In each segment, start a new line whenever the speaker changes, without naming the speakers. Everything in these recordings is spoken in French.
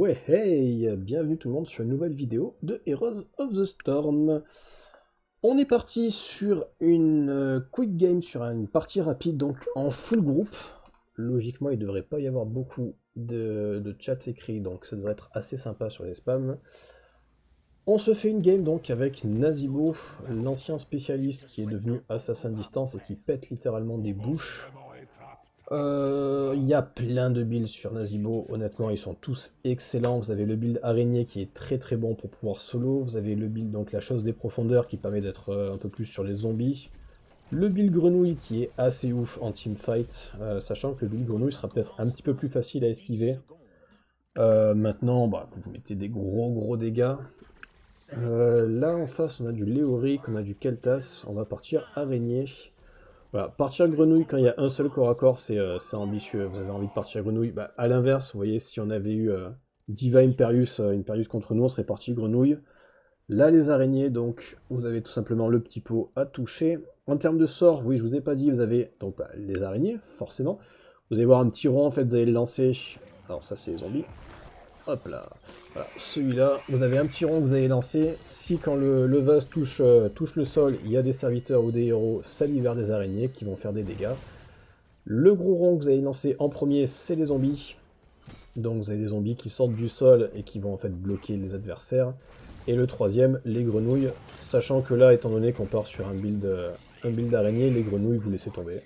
Ouais, hey, bienvenue tout le monde sur une nouvelle vidéo de Heroes of the Storm. On est parti sur une quick game, sur une partie rapide, donc en full groupe. Logiquement, il ne devrait pas y avoir beaucoup de chat écrit, donc ça devrait être assez sympa sur les spams. On se fait une game donc avec Nazibo, l'ancien spécialiste qui est devenu assassin de distance et qui pète littéralement des bouches. Il y a plein de builds sur Nazibo, honnêtement ils sont tous excellents. Vous avez le build araignée qui est très très bon pour pouvoir solo, vous avez le build donc la chose des profondeurs qui permet d'être un peu plus sur les zombies, le build grenouille qui est assez ouf en teamfight, sachant que le build grenouille sera peut-être un petit peu plus facile à esquiver. Maintenant bah, vous mettez des gros dégâts. Là en face on a du Léoric, on a du Keltas, on va partir araignée. Voilà, partir grenouille quand il y a un seul corps à corps, c'est ambitieux. Vous avez envie de partir grenouille. Bah, à l'inverse, vous voyez, si on avait eu Diva Imperius contre nous, on serait parti grenouille. Là, les araignées, donc, vous avez tout simplement le petit pot à toucher. En termes de sort, oui, je vous ai pas dit, vous avez donc bah, les araignées, forcément. Vous allez voir un petit rond, en fait, vous allez le lancer. Alors ça, c'est les zombies. Hop là. Voilà, celui-là, vous avez un petit rond que vous allez lancer. Si quand le vase touche le sol, il y a des serviteurs ou des héros, ça libère des araignées qui vont faire des dégâts. Le gros rond que vous allez lancer en premier, c'est les zombies. Donc vous avez des zombies qui sortent du sol et qui vont en fait bloquer les adversaires. Et le troisième, les grenouilles. Sachant que là, étant donné qu'on part sur un build araignée, les grenouilles, vous laissez tomber.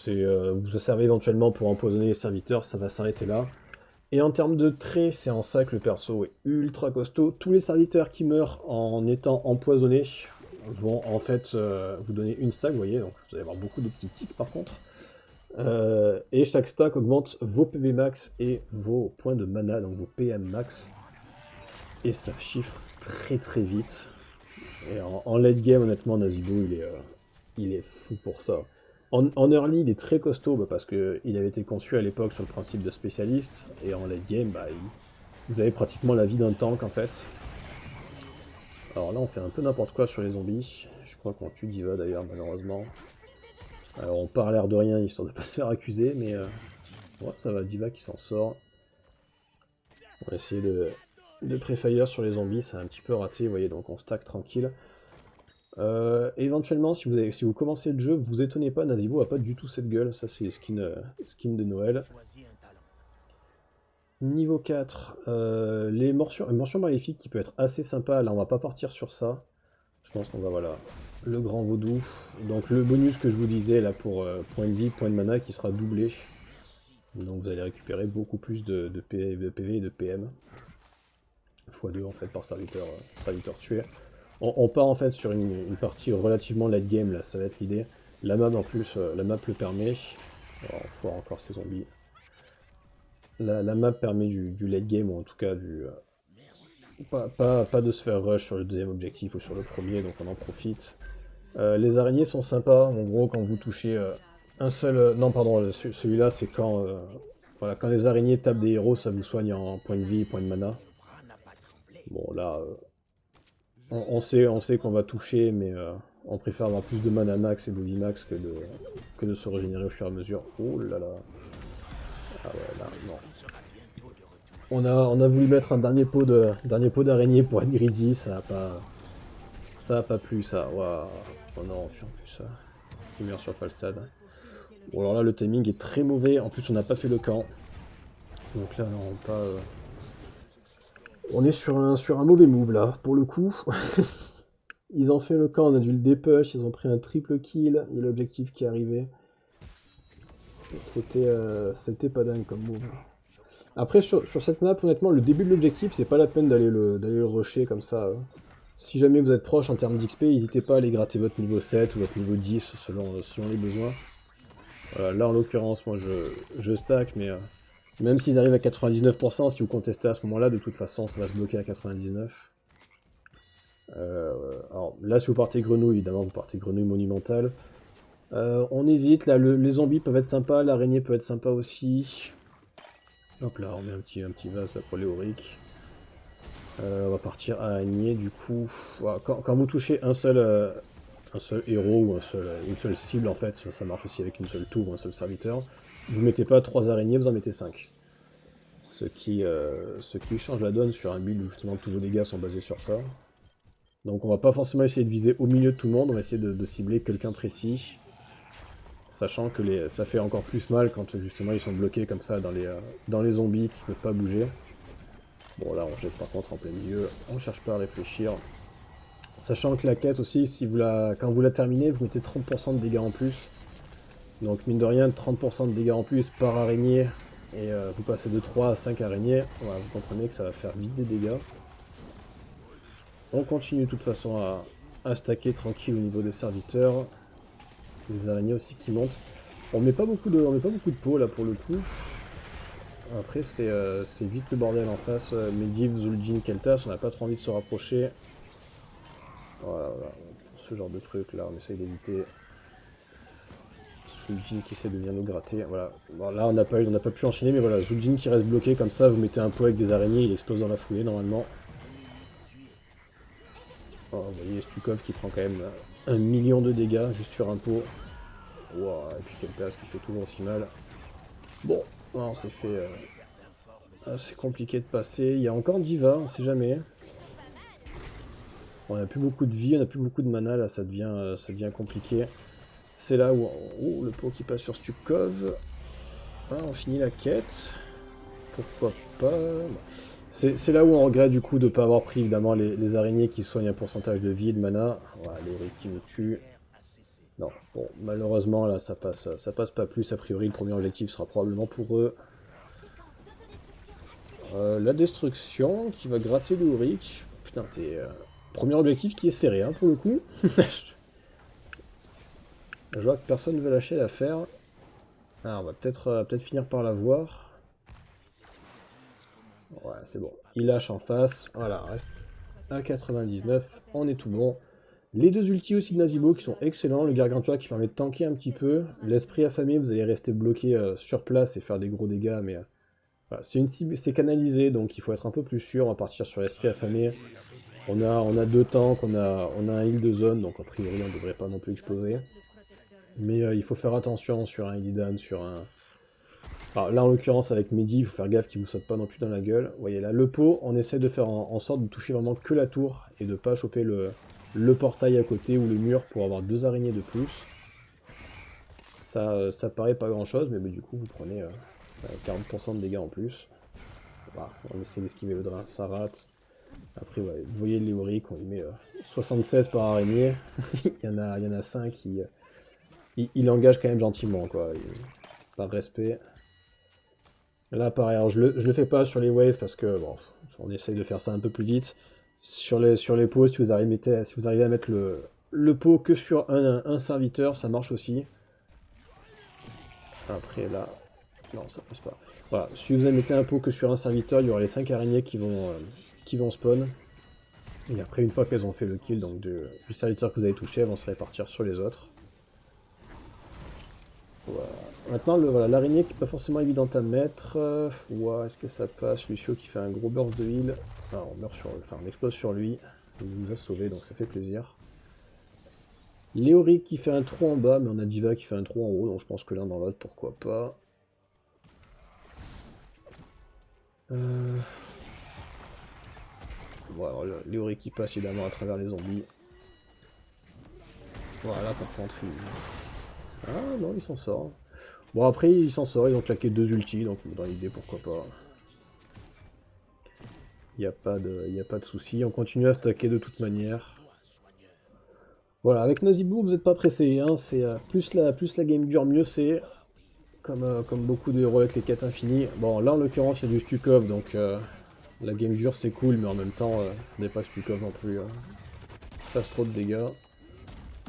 Vous servez éventuellement pour empoisonner les serviteurs, ça va s'arrêter là. Et en termes de traits, c'est en ça que le perso est ultra costaud. Tous les serviteurs qui meurent en étant empoisonnés vont en fait vous donner une stack, vous voyez, donc vous allez avoir beaucoup de petits tics par contre. Et chaque stack augmente vos PV max et vos points de mana, donc vos PM max. Et ça chiffre très vite. Et en late game, honnêtement, Nazibo, il est fou pour ça. En early, il est très costaud bah, parce qu'il avait été conçu à l'époque sur le principe de spécialiste. Et en late game, bah, vous avez pratiquement la vie d'un tank en fait. Alors là, on fait un peu n'importe quoi sur les zombies. Je crois qu'on tue Diva d'ailleurs, malheureusement. Alors on part à l'air de rien histoire de pas se faire accuser, mais ouais, ça va, Diva qui s'en sort. On va essayer de pré-fire sur les zombies, c'est un petit peu raté, vous voyez, donc on stack tranquille. Éventuellement, si vous commencez le jeu, vous étonnez pas, Nazibo a pas du tout cette gueule, ça c'est les skins de Noël. Niveau 4, les morsures maléfiques qui peut être assez sympa, là on va pas partir sur ça. Je pense qu'on va, voilà, le grand vaudou. Donc le bonus que je vous disais là pour point de vie, point de mana qui sera doublé. Donc vous allez récupérer beaucoup plus de PV et de PM. x2 en fait par serviteur tué. On part en fait sur une partie relativement late game là, ça va être l'idée. La map en plus, la map le permet. Alors, faut voir encore ces zombies. La map permet du late game, ou en tout cas du... pas de se faire rush sur le deuxième objectif ou sur le premier, donc on en profite. Les araignées sont sympas, en gros quand vous touchez un seul... non pardon, celui-là c'est quand... voilà, quand les araignées tapent des héros, ça vous soigne en point de vie, point de mana. Bon là, on sait qu'on va toucher, mais on préfère avoir plus de mana max et de vie max que de se régénérer au fur et à mesure. Oh là là. Ah ouais, là, non. On a voulu mettre un dernier pot d'araignée pour être greedy, ça a pas plu ça. Waouh. Oh non, puis en plus il meurt sur Falstad. Bon alors là le timing est très mauvais, en plus on n'a pas fait le camp. Donc là non, pas... On est sur un mauvais move là, pour le coup. Ils ont fait le camp, on a dû le dépush, ils ont pris un triple kill, il y a l'objectif qui est arrivé. C'était pas dingue comme move. Après sur cette map, honnêtement, le début de l'objectif, c'est pas la peine d'aller le rusher comme ça. Si jamais vous êtes proche en termes d'XP, n'hésitez pas à aller gratter votre niveau 7 ou votre niveau 10 selon les besoins. Voilà, là en l'occurrence, moi je stack, mais même s'ils arrivent à 99%, si vous contestez à ce moment-là, de toute façon ça va se bloquer à 99%. Alors là, si vous partez grenouille, évidemment, vous partez grenouille monumentale. On hésite, là, les zombies peuvent être sympas, l'araignée peut être sympa aussi. Hop là, on met un petit vase là pour Léoric. On va partir araignée, du coup. Voilà, quand vous touchez un seul héros ou une seule cible, en fait, ça marche aussi avec une seule tour ou un seul serviteur. Vous mettez pas 3 araignées, vous en mettez 5. ce qui change la donne sur un build où justement tous vos dégâts sont basés sur ça. Donc on va pas forcément essayer de viser au milieu de tout le monde, on va essayer de cibler quelqu'un précis. Sachant que ça fait encore plus mal quand justement ils sont bloqués comme ça dans les zombies qui peuvent pas bouger. Bon là on jette par contre en plein milieu, on cherche pas à réfléchir. Sachant que la quête aussi, quand vous la terminez, vous mettez 30% de dégâts en plus. Donc mine de rien, 30% de dégâts en plus par araignée, et vous passez de 3 à 5 araignées, voilà, vous comprenez que ça va faire vite des dégâts. On continue de toute façon à stacker tranquille au niveau des serviteurs. Les araignées aussi qui montent. On met pas beaucoup de peau là pour le coup. Après c'est vite le bordel en face. Medivh, Zul'jin, Kel'Thas, on n'a pas trop envie de se rapprocher. Voilà, pour ce genre de truc là, on essaye d'éviter. Zul'jin qui essaie de venir nous gratter, voilà. Bon, là on n'a pas pu enchaîner, mais voilà, Zul'jin qui reste bloqué comme ça, vous mettez un pot avec des araignées, il explose dans la foulée normalement. Oh, vous voyez Stukov qui prend quand même 1 million de dégâts juste sur un pot. Wow, et puis Kel'Thas qui fait toujours aussi mal. Bon, on s'est fait... c'est compliqué de passer. Il y a encore D.Va, on sait jamais. On n'a plus beaucoup de vie, on n'a plus beaucoup de mana, là ça devient compliqué. C'est là où... Oh, le pot qui passe sur Stukov. Ah, on finit la quête. Pourquoi pas... C'est là où on regrette du coup de ne pas avoir pris évidemment les araignées qui soignent un pourcentage de vie et de mana. Voilà, les Rick qui me tuent. Non, bon, malheureusement là ça passe pas plus. A priori le premier objectif sera probablement pour eux. La destruction qui va gratter le Rick. Putain, c'est premier objectif qui est serré hein, pour le coup. Je vois que personne ne veut lâcher l'affaire. Ah, on va peut-être finir par la voir. Ouais, c'est bon. Il lâche en face. Voilà, reste à 99. On est tout bon. Les deux ultis aussi de Nazeebo qui sont excellents. Le Gargantua qui permet de tanker un petit peu. L'esprit affamé, vous allez rester bloqué sur place et faire des gros dégâts. Mais voilà, c'est canalisé, donc il faut être un peu plus sûr. On va partir sur l'esprit affamé. On a deux tanks, on a un heal de zone, donc a priori on ne devrait pas non plus exploser. Mais il faut faire attention sur un Illidan, sur un... Alors là en l'occurrence avec Mehdi, il faut faire gaffe qu'il vous saute pas non plus dans la gueule. Vous voyez là, le pot, on essaie de faire en sorte de toucher vraiment que la tour et de pas choper le portail à côté ou le mur pour avoir 2 araignées de plus. Ça paraît pas grand chose, mais du coup vous prenez 40% de dégâts en plus. Voilà, on essaie d'esquiver le drain, ça rate. Après ouais, vous voyez Léoric, on lui met 76 par araignée. il y en a 5 qui... il engage quand même gentiment quoi, par respect. Là pareil, alors je le fais pas sur les waves parce que bon, on essaye de faire ça un peu plus vite. Sur les pots, si vous arrivez à mettre le pot que sur un serviteur, ça marche aussi. Après là, non ça passe pas. Voilà, si vous mettez un pot que sur un serviteur, il y aura les 5 araignées qui vont spawn. Et après une fois qu'elles ont fait le kill donc du serviteur que vous avez touché, elles vont se répartir sur les autres. Voilà. Maintenant, voilà, l'araignée qui n'est pas forcément évidente à mettre. Ouais, est-ce que ça passe? Lucio qui fait un gros burst de heal. Ah, on explose sur lui. Il nous a sauvé, donc ça fait plaisir. Léoric qui fait un trou en bas, mais on a D.Va qui fait un trou en haut, donc je pense que l'un dans l'autre, pourquoi pas. Voilà, Léoric qui passe évidemment à travers les zombies. Voilà, par contre, ah non, il s'en sort. Bon, après, il s'en sort, ils ont claqué 2 ultis, donc dans l'idée, pourquoi pas. Il n'y a pas de souci, on continue à stacker de toute manière. Voilà, avec Nazeebo, vous n'êtes pas pressé, hein, c'est plus la game dure, mieux c'est. Comme beaucoup de héros avec les quêtes infinies. Bon, là en l'occurrence, il y a du Stukov, donc la game dure c'est cool, mais en même temps, il faudrait pas que Stukov non plus fasse trop de dégâts.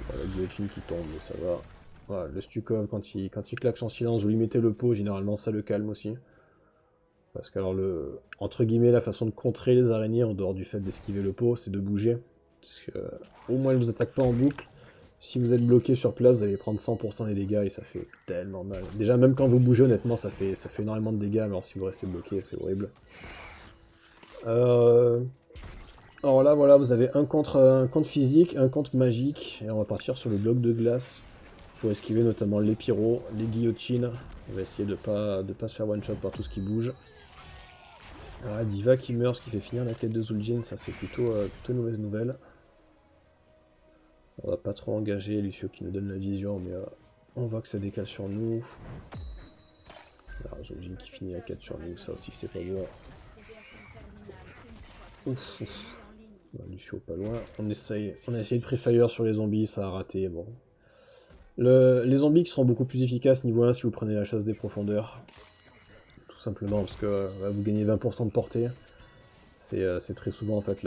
Voilà, la guillotine qui tombe, mais ça va. Voilà, le Stukov, quand il claque son silence, vous lui mettez le pot, généralement ça le calme aussi. Parce que alors entre guillemets, la façon de contrer les araignées, en dehors du fait d'esquiver le pot, c'est de bouger. Parce que au moins elles vous attaquent pas en boucle. Si vous êtes bloqué sur place, vous allez prendre 100% des dégâts et ça fait tellement mal. Déjà même quand vous bougez, honnêtement, ça fait énormément de dégâts, mais alors si vous restez bloqué, c'est horrible. Alors là, voilà, vous avez un contre physique, un contre magique, et on va partir sur le bloc de glace. Pour esquiver notamment les pyros, les guillotines. On va essayer de pas se faire one shot par tout ce qui bouge. Ah, Diva qui meurt, ce qui fait finir la quête de Zul'jin, ça c'est plutôt une mauvaise nouvelle. On va pas trop engager Lucio qui nous donne la vision, mais on voit que ça décale sur nous. Zul'jin qui finit la quête sur nous, ça aussi c'est pas bon. Ouf, ouf. Bah, Lucio pas loin. On a essayé de Prefire sur les zombies, ça a raté. Bon. Les zombies qui seront beaucoup plus efficaces niveau 1 si vous prenez la chasse des profondeurs. Tout simplement parce que vous gagnez 20% de portée. C'est très souvent en fait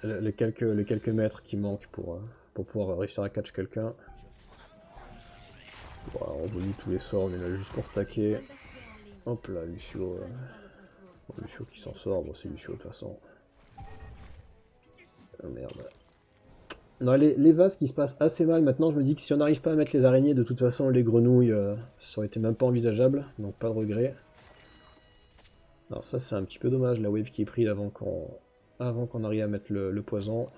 les quelques mètres qui manquent pour pouvoir réussir à catch quelqu'un. Voilà, on vomit tous les sorts, on est là juste pour stacker. Hop là, Lucio. Bon, Lucio qui s'en sort, bon c'est Lucio de toute façon. Oh merde. Non, les vases qui se passent assez mal maintenant, je me dis que si on n'arrive pas à mettre les araignées, de toute façon les grenouilles, ça aurait été même pas envisageable, donc pas de regret. Alors ça c'est un petit peu dommage, la wave qui est prise avant qu'on arrive à mettre le poison.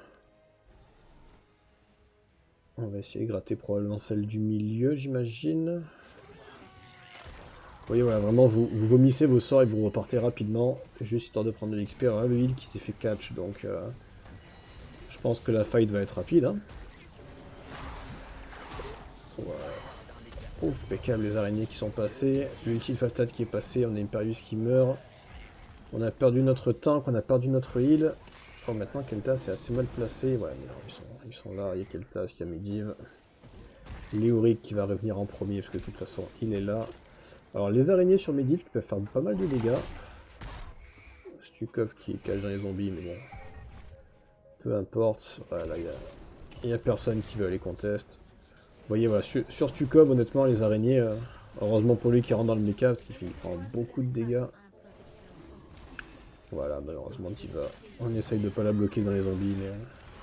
On va essayer de gratter probablement celle du milieu, j'imagine. Vous voyez, voilà, vraiment, vous vomissez vos sorts et vous repartez rapidement, juste histoire de prendre de l'XP. Alors là, le heal qui s'est fait catch, donc je pense que la fight va être rapide. Hein. Ouais. Ouf, impeccable, les araignées qui sont passées. L'ultime Falstad qui est passé, on a Imperius qui meurt. On a perdu notre tank, on a perdu notre heal. Oh, maintenant, Kel'Thas est assez mal placé. Ouais, mais non, ils sont là. Il y a Kel'Thas, il y a Medivh. Léoric qui va revenir en premier, parce que de toute façon, il est là. Alors, les araignées sur Medivh qui peuvent faire pas mal de dégâts. Stukov qui cache dans les zombies, mais bon. Peu importe. Voilà, il n'y a personne qui veut aller contest. Vous voyez, voilà, sur Stukov, honnêtement, les araignées, heureusement pour lui qui rentre dans le mecha, parce qu'il prend beaucoup de dégâts. Voilà, malheureusement, Diva. On essaye de pas la bloquer dans les zombies, mais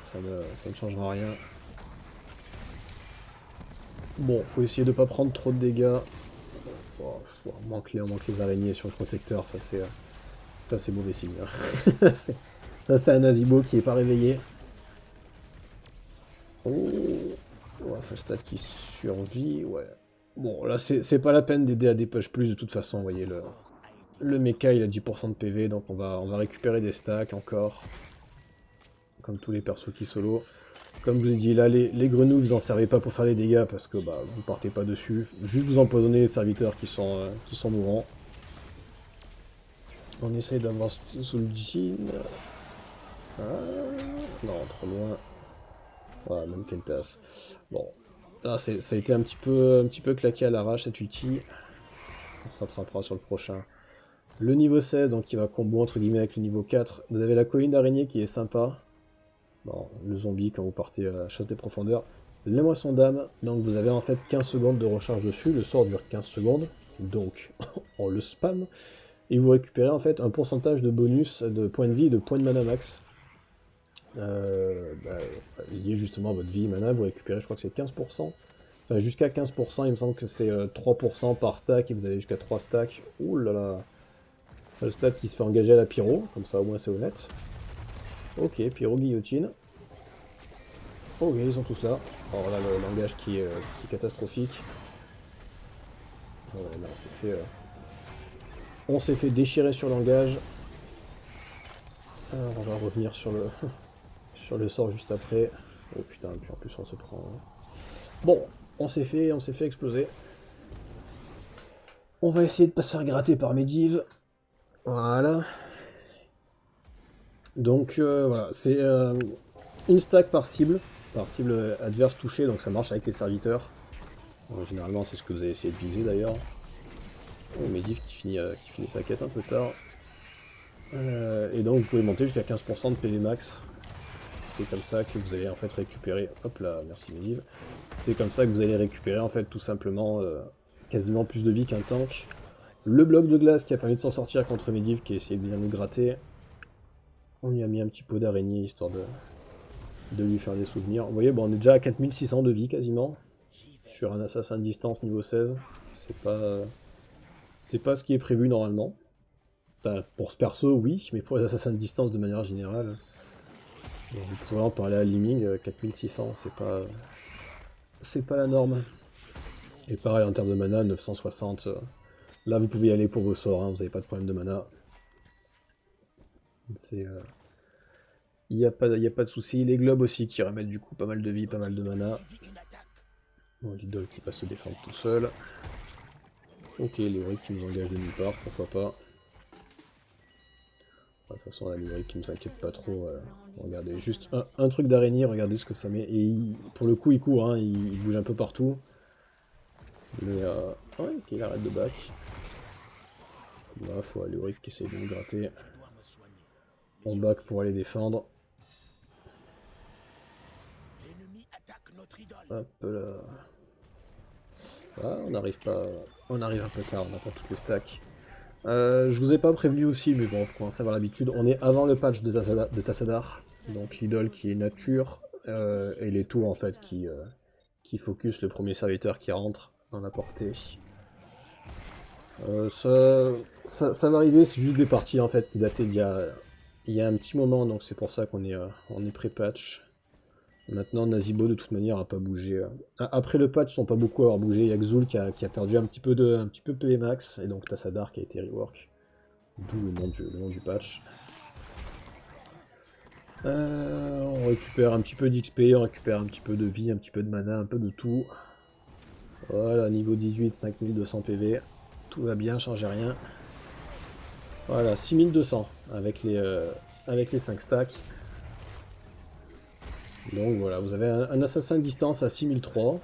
ça ne changera rien. Bon, faut essayer de pas prendre trop de dégâts. Oh, on manque les araignées sur le protecteur, ça c'est mauvais signe. Ça c'est un Nazibo qui est pas réveillé. Oh, Falstad qui survit, ouais. Bon, là c'est pas la peine d'aider à des push plus de toute façon, vous voyez, le mecha il a 10% de PV, donc on va récupérer des stacks encore. Comme tous les persos qui solo. Comme je vous ai dit, là les grenouilles vous en servez pas pour faire les dégâts parce que bah, vous partez pas dessus. Juste vous empoisonnez les serviteurs qui sont mourants. On essaye d'avoir Zul'jin. Ah, non, trop loin. Voilà, même Kel'Thas. Bon, là ça a été un petit peu claqué à l'arrache cette ulti. On se rattrapera sur le prochain. Le niveau 16, donc qui va combo entre guillemets avec le niveau 4. Vous avez la colline d'araignée qui est sympa. Bon, le zombie quand vous partez à la chasse des profondeurs. Les moissons d'âme, donc vous avez en fait 15 secondes de recharge dessus, le sort dure 15 secondes, donc on le spam, et vous récupérez en fait un pourcentage de bonus de points de vie et de points de mana max. Lié justement à votre vie et mana, vous récupérez, je crois que c'est 15%, enfin jusqu'à 15%, il me semble que c'est 3% par stack, et vous allez jusqu'à 3 stacks. Ouh là là, Falstad qui se fait engager à la pyro, comme ça au moins c'est honnête. Ok, pyro guillotine. Ok, ils sont tous là. Alors là, le langage qui est catastrophique. Ouais, là, on s'est fait déchirer sur le langage. Alors, on va revenir sur le, sur le sort juste après. Oh putain, puis en plus on se prend. Bon, on s'est fait exploser. On va essayer de pas se faire gratter par Medivh. Voilà. Donc voilà, c'est une stack par cible adverse touchée, donc ça marche avec les serviteurs. Généralement, c'est ce que vous avez essayé de viser d'ailleurs. Oh, Medivh qui finit sa quête un peu tard. Et donc, vous pouvez monter jusqu'à 15% de PV max. C'est comme ça que vous allez en fait récupérer. Hop là, merci Medivh. C'est comme ça que vous allez récupérer en fait tout simplement quasiment plus de vie qu'un tank. Le bloc de glace qui a permis de s'en sortir contre Medivh qui a essayé de bien nous gratter. On lui a mis un petit pot d'araignée histoire de lui faire des souvenirs. Vous voyez, bon, on est déjà à 4600 de vie quasiment. Sur un assassin de distance niveau 16. C'est pas ce qui est prévu normalement. Enfin, pour ce perso, oui, mais pour les assassins de distance de manière générale, vous pourrez en parler à Liming, 4600, c'est pas la norme. Et pareil en termes de mana, 960. Là, vous pouvez y aller pour vos sorts, hein, vous n'avez pas de problème de mana. Il n'y a pas de souci. Les globes aussi qui remettent du coup pas mal de vie, pas mal de mana. Bon, l'idole qui va se défendre tout seul. Ok, l'Euric qui nous engage de nulle part, pourquoi pas. De toute façon, la l'Euric qui nous inquiète pas trop. Regardez, juste un truc d'araignée, regardez ce que ça met. Et pour le coup, il court, hein, il bouge un peu partout. Mais ouais, ok, il arrête de back. Là, faut l'Euric qui essaye de nous gratter. On back pour aller défendre. Hop là. Ah, on arrive un peu tard, on n'a pas toutes les stacks. Je vous ai pas prévenu aussi, mais bon, vous commencez à avoir l'habitude. On est avant le patch de Tassadar, donc l'idole qui est nature, et les tours en fait qui focus le premier serviteur qui rentre dans la portée. Ça va arriver, c'est juste des parties en fait qui dataient il y a un petit moment, donc c'est pour ça qu'on est pré-patch. Maintenant, Nazibo de toute manière a pas bougé. Après le patch, ils sont pas beaucoup à avoir bougé. Il y a Xul qui a perdu un petit peu PV max, et donc Tassadar qui a été rework. D'où le nom du patch. On récupère un petit peu d'XP, on récupère un petit peu de vie, un petit peu de mana, un peu de tout. Voilà, niveau 18, 5200 PV. Tout va bien, changez rien. Voilà, 6200 avec les 5 stacks. Donc voilà, vous avez un assassin de distance à 6003.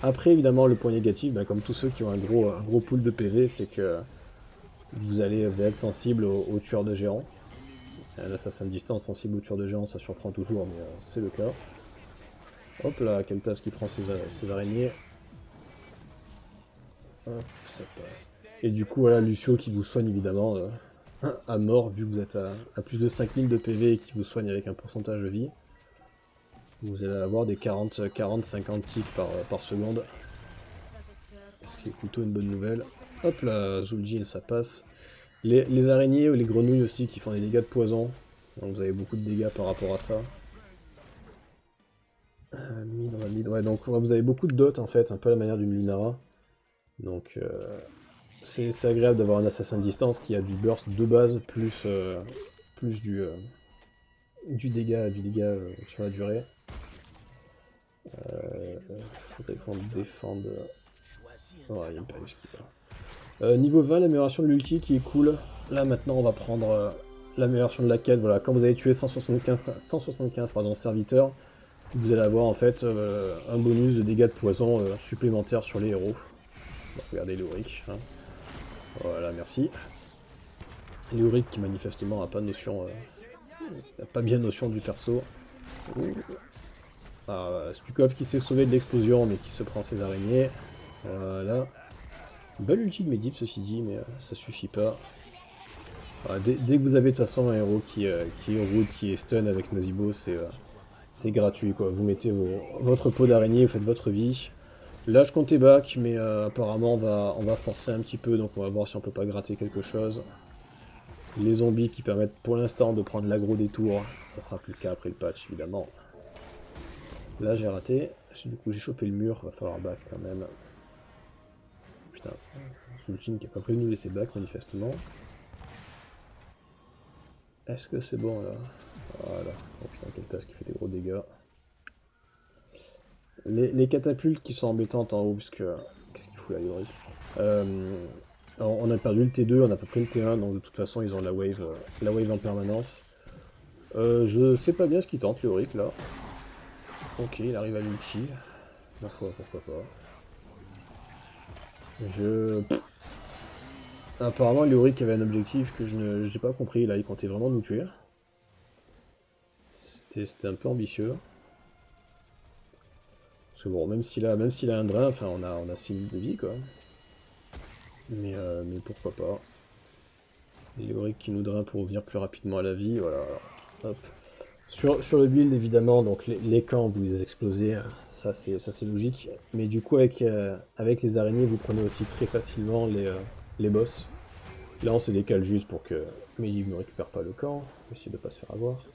Après, évidemment, le point négatif, bah, comme tous ceux qui ont un gros pool de PV, c'est que vous allez être sensible aux tueurs de géants. Un assassin de distance sensible aux tueurs de géants, ça surprend toujours, mais c'est le cas. Hop là, Keltas qui prend ses araignées. Hop, ça passe. Et du coup, voilà, Lucio qui vous soigne évidemment à mort, vu que vous êtes à plus de 5000 de PV et qui vous soigne avec un pourcentage de vie. Vous allez avoir des 40-50 ticks par seconde. Ce qui est plutôt une bonne nouvelle. Hop là, Zul'jin, ça passe. Les araignées ou les grenouilles aussi qui font des dégâts de poison. Donc vous avez beaucoup de dégâts par rapport à ça. Ouais, donc vous avez beaucoup de dots en fait, un peu à la manière d'une Lunara. Donc c'est agréable d'avoir un assassin de distance qui a du burst de base plus du dégât sur la durée. Faudrait qu'on défende. Oh, il y a Imperius qui va. Niveau 20, l'amélioration de l'ulti qui est cool. Là maintenant on va prendre l'amélioration de la quête. Voilà, quand vous avez tué 175 serviteurs, vous allez avoir en fait un bonus de dégâts de poison supplémentaire sur les héros. Donc, regardez l'Euric. Hein. Voilà, merci. L'Euric qui manifestement n'a pas notion, n'a pas bien notion du perso. Stukov qui s'est sauvé de l'explosion mais qui se prend ses araignées. Voilà. Belle ulti de Medivh ceci dit, mais ça suffit pas. Voilà, dès que vous avez de toute façon un héros qui est root, qui est stun avec Nazibo, c'est gratuit quoi. Vous mettez votre peau d'araignée, vous faites votre vie. Là je comptais back, mais apparemment on va forcer un petit peu, donc on va voir si on peut pas gratter quelque chose. Les zombies qui permettent pour l'instant de prendre l'aggro des tours, ça sera plus le cas après le patch évidemment. Là j'ai raté, du coup j'ai chopé le mur, va falloir back quand même. Putain, Zul'jin qui a pas prévenu de laisser back manifestement. Est-ce que c'est bon là? Voilà, oh putain Keltas qui fait des gros dégâts. Les catapultes qui sont embêtantes en haut, puisque... Qu'est-ce qu'il fout là, Yorick? On a perdu le T2, on a pas pris le T1, donc de toute façon ils ont la wave en permanence. Je sais pas bien ce qu'il tente, Yorick là. Ok, il arrive à l'ulti. Ma foi, pourquoi pas. Apparemment, Yorick avait un objectif que je n'ai pas compris, là il comptait vraiment nous tuer. C'était un peu ambitieux. Parce que bon, même s'il a un drain, enfin on a 6000 de vie quoi. Mais pourquoi pas. Léoric qui nous drain pour revenir plus rapidement à la vie, voilà. Hop. Sur le build évidemment, donc les camps vous les explosez, ça c'est logique. Mais du coup avec les araignées vous prenez aussi très facilement les boss. Là on se décale juste pour que Medivh ne récupère pas le camp, essayer de ne pas se faire avoir.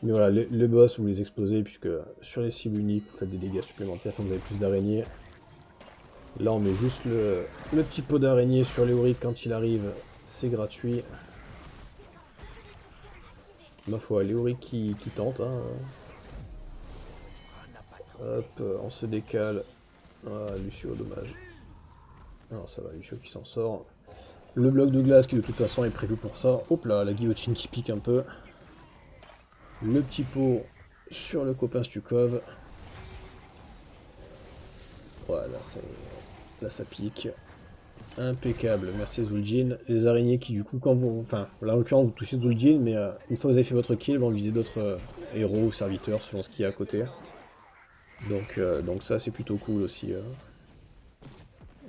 Mais voilà, les boss vous les explosez puisque sur les cibles uniques vous faites des dégâts supplémentaires, enfin vous avez plus d'araignées. Là on met juste le petit pot d'araignée sur Léoric quand il arrive, c'est gratuit. Ma foi, Léoric qui tente. Hein. Hop, on se décale. Ah, Lucio, dommage. Non, ça va, Lucio qui s'en sort. Le bloc de glace qui de toute façon est prévu pour ça. Hop là, la guillotine qui pique un peu. Le petit pot sur le copain Stukov. Voilà, là ça pique. Impeccable, merci Zul'jin. Les araignées qui du coup quand vous... Enfin, là en l'occurrence vous touchez Zul'jin, mais une fois que vous avez fait votre kill, vont viser d'autres héros ou serviteurs selon ce qu'il y a à côté. Donc ça c'est plutôt cool aussi.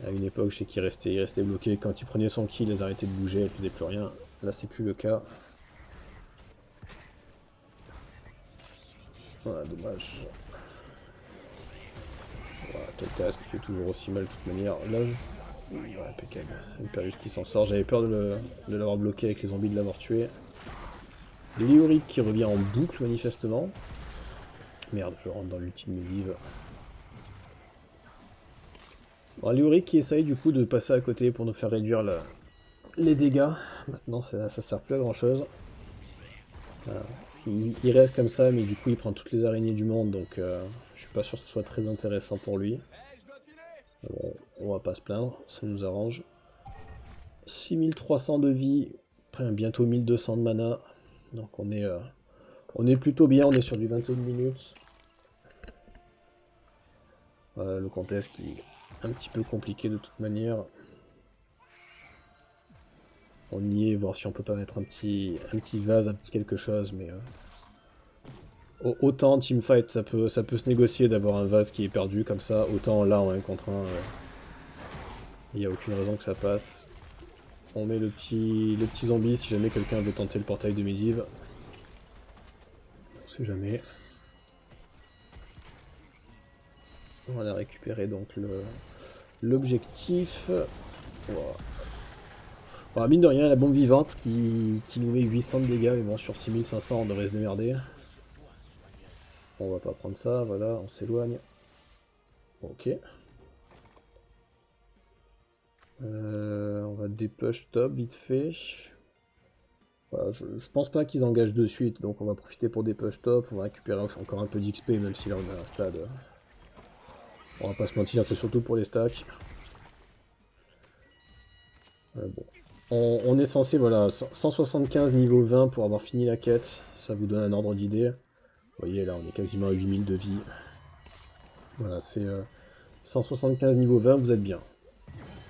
À une époque, je sais qu'il restait bloqué. Quand il prenait son kill, elles arrêtaient de bouger, elles faisaient plus rien. Là, c'est plus le cas. Voilà, dommage. Voilà, Kel'Thas qui fait toujours aussi mal de toute manière. Là, ouais, impeccable. Imperius qui s'en sort. J'avais peur de l'avoir bloqué avec les zombies, de l'avoir tué. Léoric qui revient en boucle, manifestement. Merde, je rentre dans l'ultime Medivh. Bon, Léoric qui essaye du coup de passer à côté pour nous faire réduire les dégâts. Maintenant, ça sert plus à grand chose. Voilà. Il reste comme ça, mais du coup, il prend toutes les araignées du monde, donc je suis pas sûr que ce soit très intéressant pour lui. Bon, on va pas se plaindre, ça nous arrange. 6300 de vie, bientôt 1200 de mana, donc on est plutôt bien, on est sur du 21 minutes. Le contest qui est un petit peu compliqué de toute manière. On y est, voir si on peut pas mettre un petit vase, un petit quelque chose, mais... Autant teamfight, ça peut se négocier d'avoir un vase qui est perdu comme ça, autant là en 1 contre 1, il n'y a aucune raison que ça passe. On met le petit zombie si jamais quelqu'un veut tenter le portail de Medivh. On sait jamais. On a récupéré donc l'objectif. Voilà. Bon, mine de rien, la bombe vivante qui nous met 800 de dégâts, mais bon, sur 6500 on devrait se démerder. On va pas prendre ça, voilà, on s'éloigne. Ok. On va dépush top vite fait. Voilà, je pense pas qu'ils engagent de suite, donc on va profiter pour dépush top. On va récupérer encore un peu d'XP, même si là on est à un stade. On va pas se mentir, c'est surtout pour les stacks. Bon. On est censé, voilà, 175 niveau 20 pour avoir fini la quête. Ça vous donne un ordre d'idée. Vous voyez, là on est quasiment à 8000 de vie. Voilà, c'est 175 niveau 20, vous êtes bien.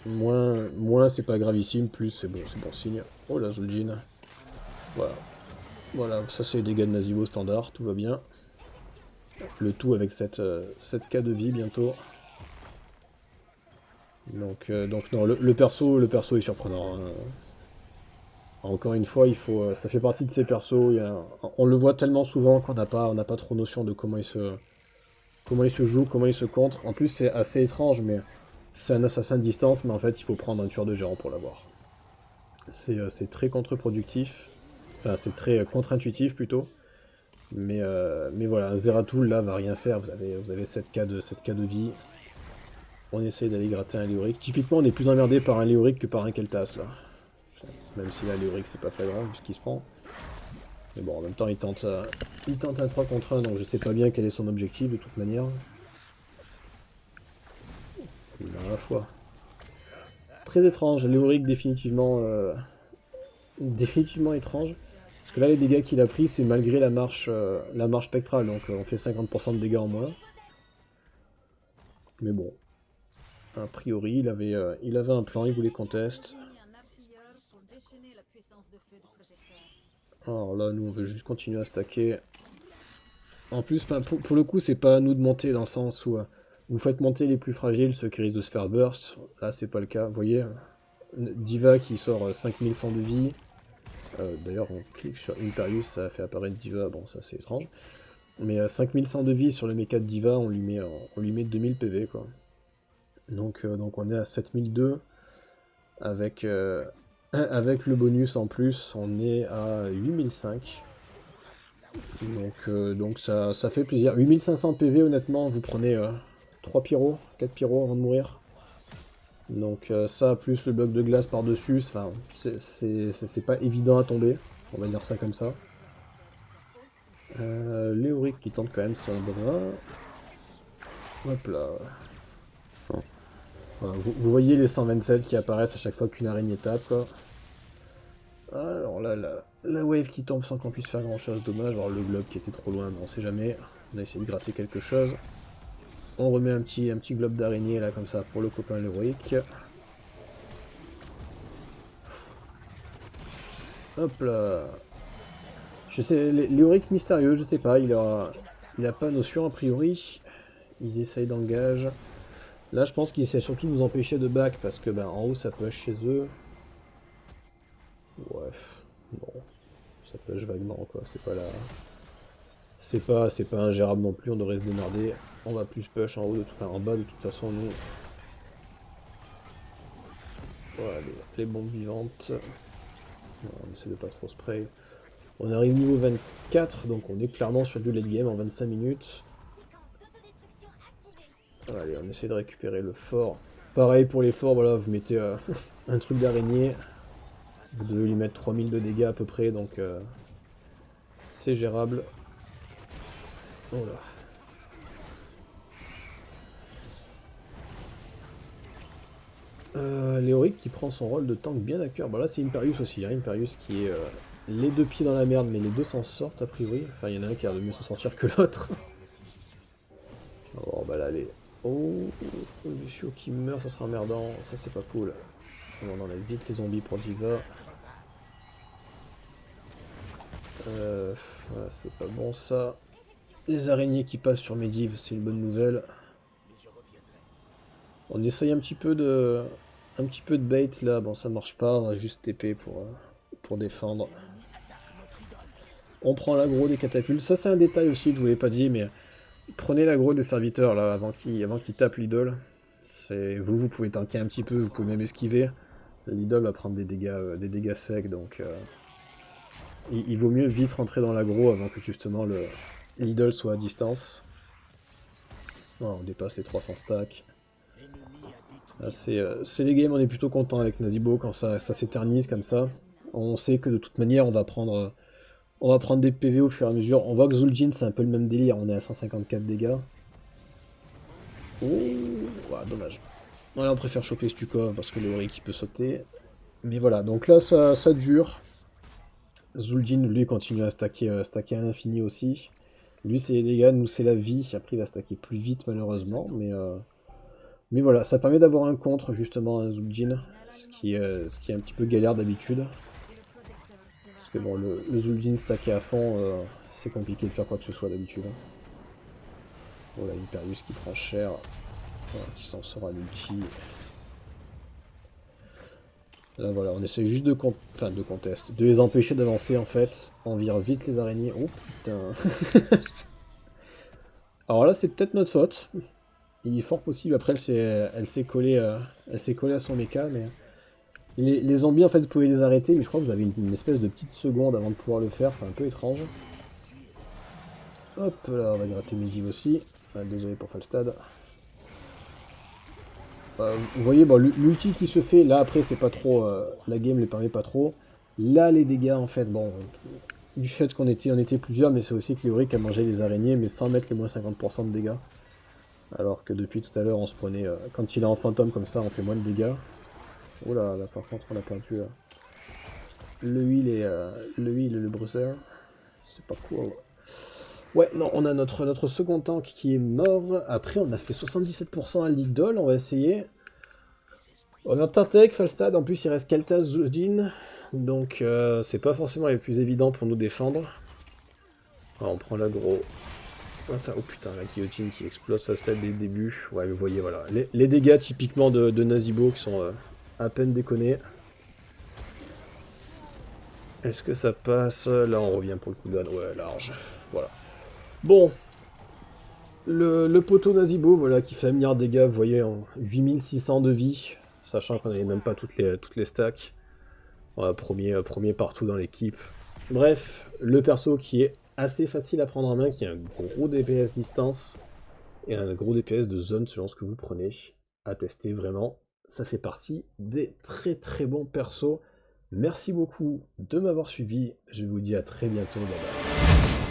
Moins c'est pas gravissime, plus c'est bon signe. Oh la Zul'jin. Voilà. Voilà, ça c'est les dégâts de Nazibo standard, tout va bien. Le tout avec 7k de vie bientôt. Donc non, le perso est surprenant. Hein. Encore une fois, ça fait partie de ces persos. On le voit tellement souvent qu'on n'a pas trop notion de comment il se joue, comment il se contre. En plus, c'est assez étrange, mais c'est un assassin de distance, mais en fait, il faut prendre un tueur de géant pour l'avoir. C'est très contre-productif. Enfin, c'est très contre-intuitif plutôt. Mais voilà, un Zeratul là va rien faire. Vous avez 7k de vie. On essaye d'aller gratter un Léoric. Typiquement, on est plus emmerdé par un Léoric que par un Kel'Thas là. Même si là, Léoric c'est pas flagrant vu ce qu'il se prend. Mais bon, en même temps, il tente un 3 contre 1, donc je sais pas bien quel est son objectif de toute manière. Il a à la fois. Très étrange, Léoric définitivement étrange. Parce que là, les dégâts qu'il a pris, c'est malgré la marche spectrale, donc on fait 50% de dégâts en moins. Mais bon, a priori, il avait un plan, il voulait qu'on teste. Alors là, nous, on veut juste continuer à stacker. En plus, pour le coup, c'est pas à nous de monter dans le sens où vous faites monter les plus fragiles, ceux qui risquent de se faire burst. Là, c'est pas le cas. Vous voyez, Diva qui sort 5100 de vie. D'ailleurs, on clique sur Imperius, ça fait apparaître Diva. Bon, ça c'est étrange. Mais 5100 de vie sur le mecha de Diva, on lui met 2000 PV, quoi. Donc on est à 7002. Avec le bonus en plus, on est à 8005. Donc ça fait plaisir. 8500 PV, honnêtement, vous prenez 3 pyros, 4 pyros avant de mourir. Donc ça, plus le bloc de glace par-dessus, c'est pas évident à tomber, on va dire ça comme ça. Léoric qui tente quand même son bras. Hop là. Voilà, vous voyez les 127 qui apparaissent à chaque fois qu'une araignée tape, quoi. Alors là, la wave qui tombe sans qu'on puisse faire grand chose, dommage. Alors le globe qui était trop loin, mais on sait jamais. On a essayé de gratter quelque chose. On remet un petit globe d'araignée là comme ça pour le copain Léoric. Hop là. Je sais, Léoric mystérieux, je sais pas, il a pas notion a priori. Ils essayent d'engage. Là je pense qu'il essaie surtout de nous empêcher de back parce que ben, en haut ça push chez eux. Ouais, bon, ça push vaguement quoi, c'est pas là. C'est pas ingérable non plus, on devrait se démerder. On va plus push en haut, enfin en bas de toute façon nous. Voilà, les bombes vivantes. On essaie de pas trop spray. On arrive niveau 24, donc on est clairement sur du late game en 25 minutes. Allez, on essaie de récupérer le fort. Pareil pour les forts, voilà, vous mettez un truc d'araignée. Vous devez lui mettre 3000 de dégâts à peu près, donc c'est gérable. Oh là. Léoric qui prend son rôle de tank bien à cœur. Bon là c'est Imperius aussi, hein. Imperius qui est les deux pieds dans la merde, mais les deux s'en sortent a priori. Enfin il y en a un qui a l'air de mieux s'en sortir que l'autre. Bon bah là les... Oh, Lucio qui meurt, ça sera emmerdant, ça c'est pas cool. On enlève vite les zombies pour Diva. Voilà, c'est pas bon ça. Les araignées qui passent sur Medivh, c'est une bonne nouvelle. On essaye un petit peu de bait là, bon ça marche pas, on va juste TP pour défendre. On prend l'aggro des catapultes, ça c'est un détail aussi que je vous l'ai pas dit, mais prenez l'aggro des serviteurs là avant qu'ils tapent l'idole. Vous pouvez tanker un petit peu, vous pouvez même esquiver. L'idole va prendre des dégâts secs, donc il vaut mieux vite rentrer dans l'aggro avant que justement l'idole soit à distance. Oh, on dépasse les 300 stacks. C'est les games, on est plutôt content avec Nazibo quand ça s'éternise comme ça. On sait que de toute manière on va prendre des PV au fur et à mesure. On voit que Zul'jin c'est un peu le même délire, on est à 154 dégâts. Oh, ouais, dommage. Voilà, on préfère choper Stukov parce que Léoric peut sauter. Mais voilà, donc là ça dure. Zul'jin lui continue à stacker à l'infini aussi. Lui c'est les dégâts, nous c'est la vie. Après il va stacker plus vite malheureusement, mais voilà, ça permet d'avoir un contre justement à Zul'jin, ce qui est un petit peu galère d'habitude. Parce que bon, le Zul'jin stacké à fond, c'est compliqué de faire quoi que ce soit d'habitude. Voilà, Imperius qui prend cher, voilà, qui s'en sort à l'ulti. Là voilà, on essaie juste de contest, de les empêcher d'avancer en fait. On vire vite les araignées. Oh putain. Alors là c'est peut-être notre faute. Il est fort possible, après elle s'est collée à son mecha, mais... Les zombies en fait vous pouvez les arrêter, mais je crois que vous avez une espèce de petite seconde avant de pouvoir le faire, c'est un peu étrange. Hop là, on va gratter Medivh aussi. Ah, désolé pour Falstad. Vous voyez, bon, l'ulti qui se fait, là après c'est pas trop, la game les permet pas trop. Là les dégâts en fait, bon, du fait qu'on était plusieurs, mais c'est aussi que Léoric a mangé les araignées, mais sans mettre les moins 50% de dégâts. Alors que depuis tout à l'heure on se prenait, quand il est en fantôme comme ça on fait moins de dégâts. Oh là, là par contre on a perdu le heal et le bruiser. C'est pas cool. Ouais, non, on a notre second tank qui est mort. Après on a fait 77% à l'idole, on va essayer. On a Tartek, Falstad, en plus il reste Kaltaz, Zul'jin. Donc c'est pas forcément les plus évidents pour nous défendre. Alors, on prend l'aggro. Oh putain, la guillotine qui explose Falstad dès le début. Ouais, vous voyez, voilà. Les dégâts typiquement de Nazibo qui sont... à peine déconné. Est-ce que ça passe? Là on revient pour le cooldown, ouais large. Voilà. Bon. Le poteau Nazibo, voilà, qui fait 1 milliard de dégâts, vous voyez, en 8600 de vie. Sachant qu'on n'avait même pas toutes les stacks. Voilà, premier partout dans l'équipe. Bref, le perso qui est assez facile à prendre en main, qui a un gros DPS distance. Et un gros DPS de zone selon ce que vous prenez. À tester vraiment. Ça fait partie des très très bons persos. Merci beaucoup de m'avoir suivi. Je vous dis à très bientôt. Bye bye.